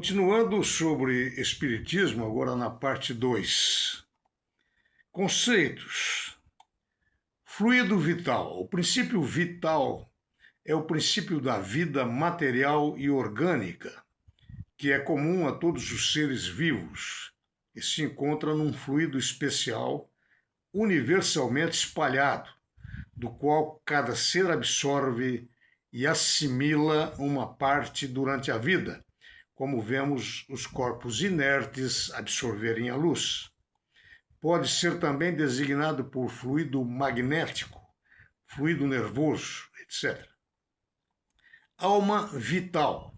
Continuando sobre Espiritismo, agora na parte 2. Conceitos. Fluido vital. O princípio vital é o princípio da vida material e orgânica, que é comum a todos os seres vivos e se encontra num fluido especial, universalmente espalhado, do qual cada ser absorve e assimila uma parte durante a vida, como vemos os corpos inertes absorverem a luz. Pode ser também designado por fluido magnético, fluido nervoso, etc. Alma vital,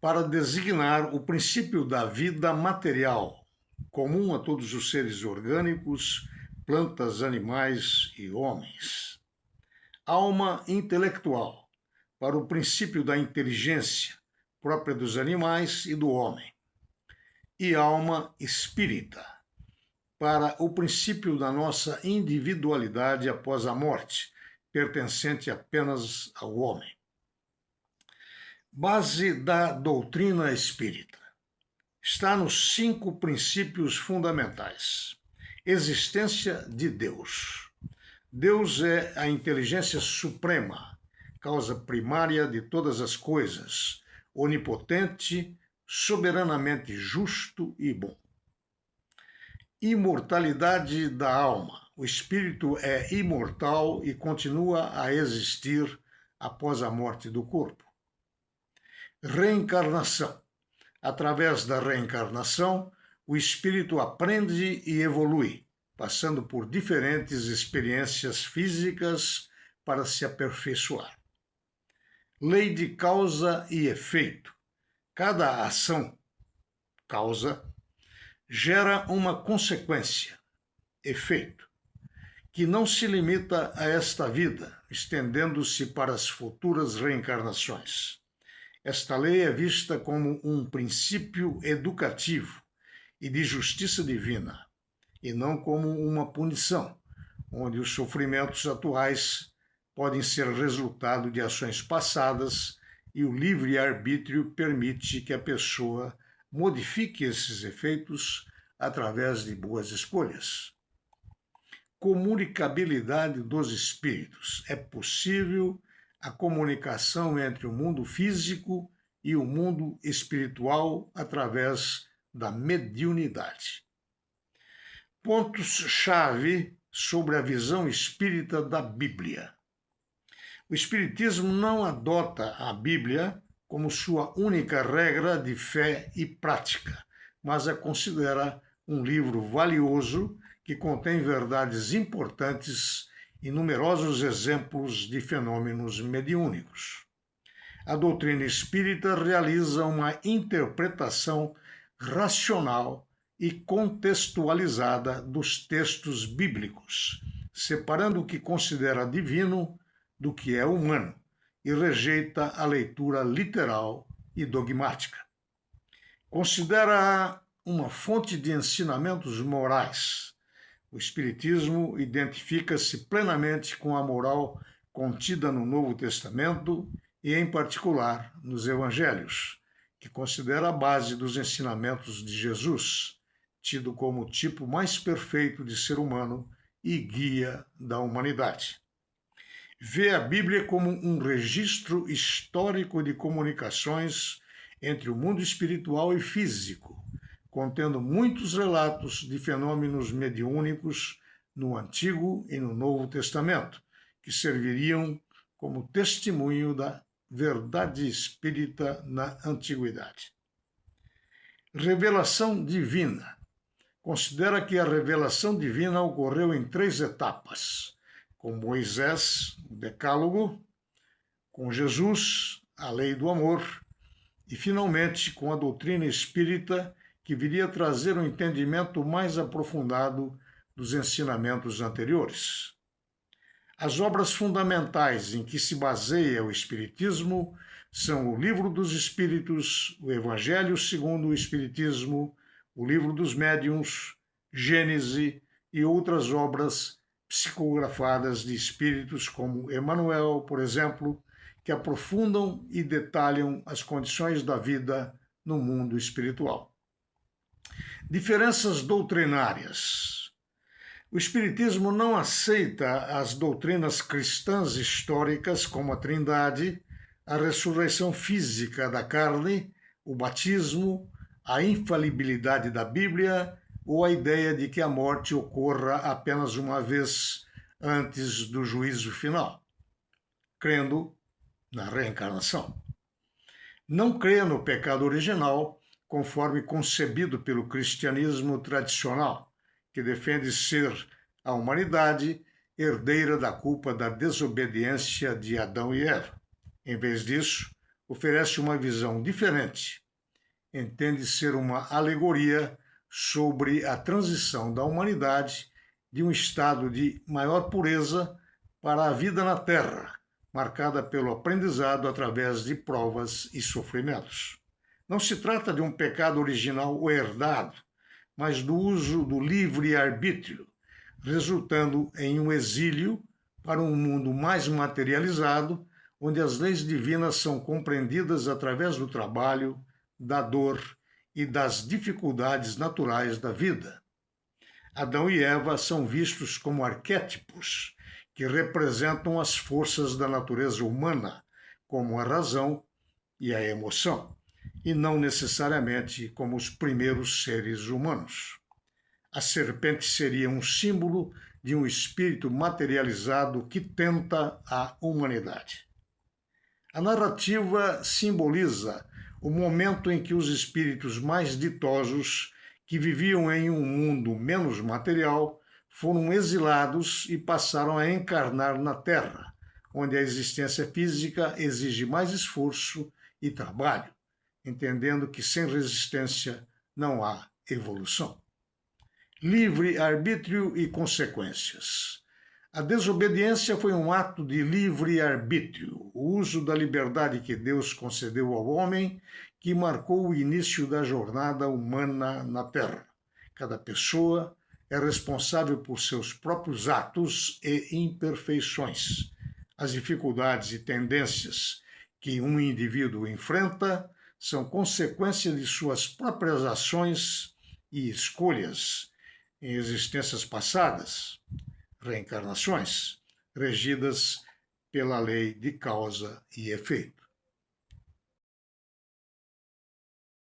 para designar o princípio da vida material, comum a todos os seres orgânicos, plantas, animais e homens. Alma intelectual, para o princípio da inteligência, própria dos animais e do homem. E alma espírita, para o princípio da nossa individualidade após a morte, pertencente apenas ao homem. Base da doutrina espírita. Está nos 5 princípios fundamentais. Existência de Deus. Deus é a inteligência suprema, causa primária de todas as coisas, onipotente, soberanamente justo e bom. Imortalidade da alma. O espírito é imortal e continua a existir após a morte do corpo. Reencarnação. Através da reencarnação, o espírito aprende e evolui, passando por diferentes experiências físicas para se aperfeiçoar. Lei de causa e efeito. Cada ação, causa, gera uma consequência, efeito, que não se limita a esta vida, estendendo-se para as futuras reencarnações. Esta lei é vista como um princípio educativo e de justiça divina, e não como uma punição, onde os sofrimentos atuais podem ser resultado de ações passadas e o livre-arbítrio permite que a pessoa modifique esses efeitos através de boas escolhas. Comunicabilidade dos espíritos. É possível a comunicação entre o mundo físico e o mundo espiritual através da mediunidade. Pontos-chave sobre a visão espírita da Bíblia. O Espiritismo não adota a Bíblia como sua única regra de fé e prática, mas a considera um livro valioso que contém verdades importantes e numerosos exemplos de fenômenos mediúnicos. A doutrina espírita realiza uma interpretação racional e contextualizada dos textos bíblicos, separando o que considera divino do que é humano e rejeita a leitura literal e dogmática. Considera-a uma fonte de ensinamentos morais. O Espiritismo identifica-se plenamente com a moral contida no Novo Testamento e, em particular, nos Evangelhos, que considera a base dos ensinamentos de Jesus, tido como o tipo mais perfeito de ser humano e guia da humanidade. Vê a Bíblia como um registro histórico de comunicações entre o mundo espiritual e físico, contendo muitos relatos de fenômenos mediúnicos no Antigo e no Novo Testamento, que serviriam como testemunho da verdade espírita na Antiguidade. Revelação divina. Considera que a revelação divina ocorreu em 3 etapas: com Moisés, o Decálogo, com Jesus, a lei do amor, e finalmente com a doutrina espírita, que viria trazer um entendimento mais aprofundado dos ensinamentos anteriores. As obras fundamentais em que se baseia o Espiritismo são o Livro dos Espíritos, o Evangelho segundo o Espiritismo, o Livro dos Médiuns, Gênese e outras obras psicografadas de espíritos como Emmanuel, por exemplo, que aprofundam e detalham as condições da vida no mundo espiritual. Diferenças doutrinárias. O Espiritismo não aceita as doutrinas cristãs históricas como a Trindade, a ressurreição física da carne, o batismo, a infalibilidade da Bíblia ou a ideia de que a morte ocorra apenas uma vez antes do juízo final, crendo na reencarnação. Não crê no pecado original, conforme concebido pelo cristianismo tradicional, que defende ser a humanidade herdeira da culpa da desobediência de Adão e Eva. Em vez disso, oferece uma visão diferente. Entende ser uma alegoria sobre a transição da humanidade de um estado de maior pureza para a vida na Terra, marcada pelo aprendizado através de provas e sofrimentos. Não se trata de um pecado original ou herdado, mas do uso do livre-arbítrio, resultando em um exílio para um mundo mais materializado, onde as leis divinas são compreendidas através do trabalho, da dor e das dificuldades naturais da vida. Adão e Eva são vistos como arquétipos que representam as forças da natureza humana, como a razão e a emoção, e não necessariamente como os primeiros seres humanos. A serpente seria um símbolo de um espírito materializado que tenta a humanidade. A narrativa simboliza o momento em que os espíritos mais ditosos, que viviam em um mundo menos material, foram exilados e passaram a encarnar na Terra, onde a existência física exige mais esforço e trabalho, entendendo que sem resistência não há evolução. Livre-arbítrio e consequências. A desobediência foi um ato de livre-arbítrio, o uso da liberdade que Deus concedeu ao homem, que marcou o início da jornada humana na Terra. Cada pessoa é responsável por seus próprios atos e imperfeições. As dificuldades e tendências que um indivíduo enfrenta são consequência de suas próprias ações e escolhas em existências passadas, reencarnações, regidas pela lei de causa e efeito.